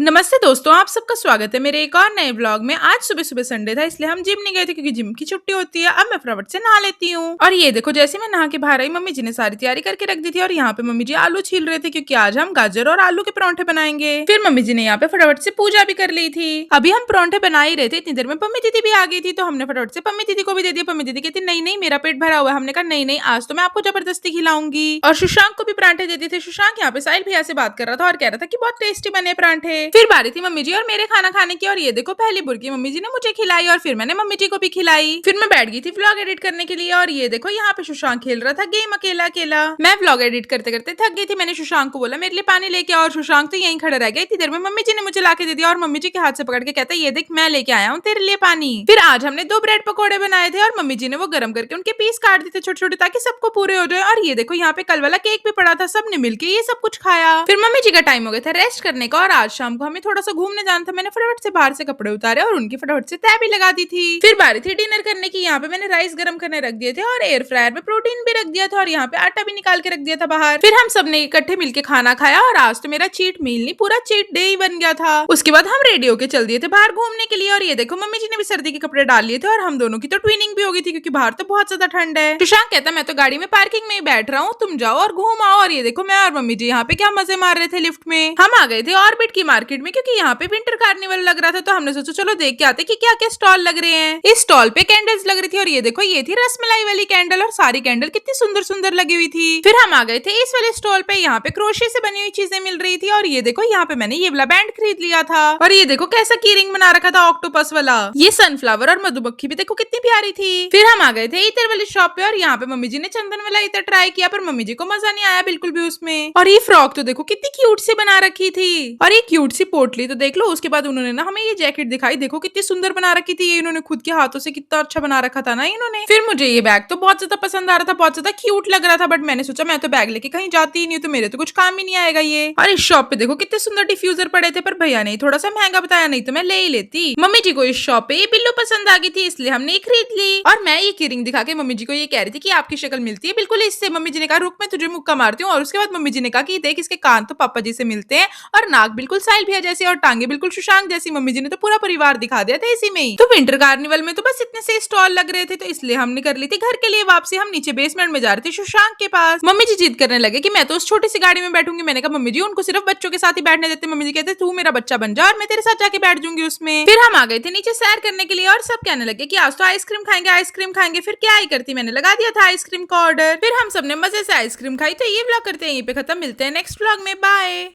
नमस्ते दोस्तों, आप सबका स्वागत है मेरे एक और नए ब्लॉग में। आज सुबह सुबह संडे था, इसलिए हम जिम नहीं गए थे क्योंकि जिम की छुट्टी होती है। अब मैं फटाफट से नहा लेती हूँ। और ये देखो, जैसे मैं नहा के बाहर आई, मम्मी जी ने सारी तैयारी करके रख दी थी। और यहाँ पे मम्मी जी आलू छील रहे थे क्योंकि आज हम गाजर और आलू के परांठे बनाएंगे। फिर मम्मी जी ने यहाँ पे फटाफट से पूजा भी कर ली थी। अभी हम परांठे बना ही रहे थे, इतनी देर में पम्मी दीदी भी आ गई थी, तो हमने फटाफट से पम्मी दीदी को भी दे दिया। पम्मी दीदी कहती नहीं नहीं, मेरा पेट भरा हुआ है। हमने कहा नहीं नहीं, आज तो मैं आपको जबरदस्ती खिलाऊंगी। और सुशांक को भी परांठे दे दिए थे। सुशांक यहाँ पे साहिल भैया से बात कर रहा था और कह रहा था कि बहुत टेस्टी बने परांठे। फिर बारी थी मम्मी जी और मेरे खाना खाने की। और ये देखो, पहली बुर्की मम्मी जी ने मुझे खिलाई और फिर मैंने मम्मी जी को भी खिलाई। फिर मैं बैठ गई थी व्लॉग एडिट करने के लिए। और ये देखो, यहाँ पे सुशांक खेल रहा था गेम अकेला अकेला। मैं व्लॉग एडिट करते करते थक गई थी। मैंने सुशांक को बोला मेरे लिए पानी लेके आओ, और सुशांक तो यहीं खड़ा रह गया। इतनी देर में मम्मी जी ने मुझे लाके दे दिया और मम्मी जी के हाथ से पकड़ के कहता है ये देख, मैं लेके आया हूँ तेरे लिए पानी। फिर आज हमने 2 ब्रेड पकौड़े बनाए थे और मम्मी जी ने वो गर्म करके उनके पीस काट दिए थे छोटे छोटे, ताकि सबको पूरे हो जाए। और ये देखो, यहाँ पे कल वाला केक भी पड़ा था, सबने मिलके ये सब कुछ खाया। फिर मम्मी जी का टाइम हो गया था रेस्ट करने का और आज शाम को हमें थोड़ा सा घूमने जाना था। मैंने फटाफट से बाहर से कपड़े उतारे और उनकी फटाफट से तह भी लगा दी थी। फिर बारी थी डिनर करने की। यहाँ पे मैंने राइस गर्म करने रख दिए थे और एयर फ्रायर में प्रोटीन भी रख दिया था और यहाँ पे आटा भी निकाल के रख दिया था बाहर। फिर हम सब ने इकट्ठे मिलके खाना खाया और आज तो मेरा चीट मील नहीं, पूरा चीट डे ही बन गया था। उसके बाद हम रेडी होके चल दिए थे बाहर घूमने के लिए। और ये देखो, मम्मी जी ने भी सर्दी के कपड़े डाल लिए थे और हम दोनों की तो ट्विनिंग भी हो गई थी क्योंकि बाहर तो बहुत ज्यादा ठंड है। सुशांक कहता मैं तो गाड़ी में पार्किंग में ही बैठ रहा हूँ, तुम जाओ और घूम आओ। और ये देखो, मैं और मम्मी जी यहाँ पे क्या मजे मार रहे थे लिफ्ट में। हम आ गए थे ऑर्बिट की मार्केट में क्योंकि यहाँ पे विंटर कार्निवल लग रहा था, तो हमने सोचा चलो देख के आते कि क्या क्या स्टॉल लग रहे हैं। इस स्टॉल पे कैंडल्स लग रही थी और ये देखो, ये थी रसमलाई वाली कैंडल और सारी कैंडल कितनी सुंदर सुंदर लगी हुई थी। फिर हम आ गए थे इस वाले स्टॉल पे, यहाँ पे क्रोशे से बनी हुई चीजें मिल रही थी। और ये देखो, यहाँ पे मैंने ये वाला बैंड खरीद लिया था। और ये देखो कैसा की रिंग बना रखा था ऑक्टोपस वाला। ये सनफ्लावर और मधुमक्खी भी देखो कितनी प्यारी थी। फिर हम आ गए थे इतर वाली शॉप पे और यहाँ पे मम्मी जी ने चंदन वाला इतर ट्राई किया, पर मम्मी जी को मजा नहीं आया बिल्कुल भी उसमें। और ये फ्रॉक तो देखो कितनी क्यूट सी बना रखी थी। और ये क्यूट सी पोटली तो देख लो। उसके बाद उन्होंने ना हमें ये जैकेट दिखाई, देखो कितनी सुंदर बना रखी थी। ये इन्होंने खुद के हाथों से कितना अच्छा बना रखा था ना इन्होंने। फिर मुझे ये बैग तो बहुत ज्यादा पसंद आ रहा था, बहुत ज्यादा क्यूट लग रहा था, बट मैंने सोचा मैं तो बैग लेके कहीं जाती ही नहीं, तो मेरे तो कुछ काम ही नहीं आएगा ये। और इस शॉप पे देखो कितने सुंदर डिफ्यूजर पड़े थे, पर भैया ने थोड़ा सा महंगा बताया, नहीं तो मैं ले ही लेती। मम्मी जी को इस शॉप पे ये पिल्लो पसंद आ गई थी, इसलिए हमने ये खरीद ली। और मैं ये की रिंग दिखा के मम्मी जी को ये कह रही थी कि आपकी शक्ल मिलती है बिल्कुल इससे। मम्मी जी ने कहा रुक, मैं तुझे मुक्का मारती हूँ। और उसके बाद मम्मी जी ने कहा कि देख, इसके कान तो पापा जी से मिलते हैं और नाक बिल्कुल साहिल भैया जैसी और टांगे बिल्कुल सुशांक जैसी। मम्मी जी ने तो पूरा परिवार दिखा दिया था इसी में ही। तो विंटर कार्निवल में तो बस इतने से स्टॉल लग रहे थे, तो इसलिए हमने कर ली थी घर के लिए वापसी। हम नीचे बेसमेंट में जा रहे थे सुशांक के पास। मम्मी जी जिद करने लगे कि मैं तो उस छोटी सी गाड़ी में बैठूंगी। मैंने कहा मम्मी जी, उनको सिर्फ बच्चों के साथ ही बैठने देते। मम्मी जी कहते तू मेरा बच्चा बन जा और मैं तेरे साथ जाके बैठ जाऊंगी उसमें। फिर हम आ गए थे नीचे सैर करने के लिए और सब कहने लगे कि आज तो आइसक्रीम खाएंगे आइसक्रीम खाएंगे। फिर क्या ही करती, मैंने लगा दिया था आइसक्रीम का ऑर्डर। फिर हम सबने मजे से आइसक्रीम खाई। तो ये व्लॉग करते हैं यहीं पे खत्म, मिलते हैं नेक्स्ट व्लॉग में, बाय।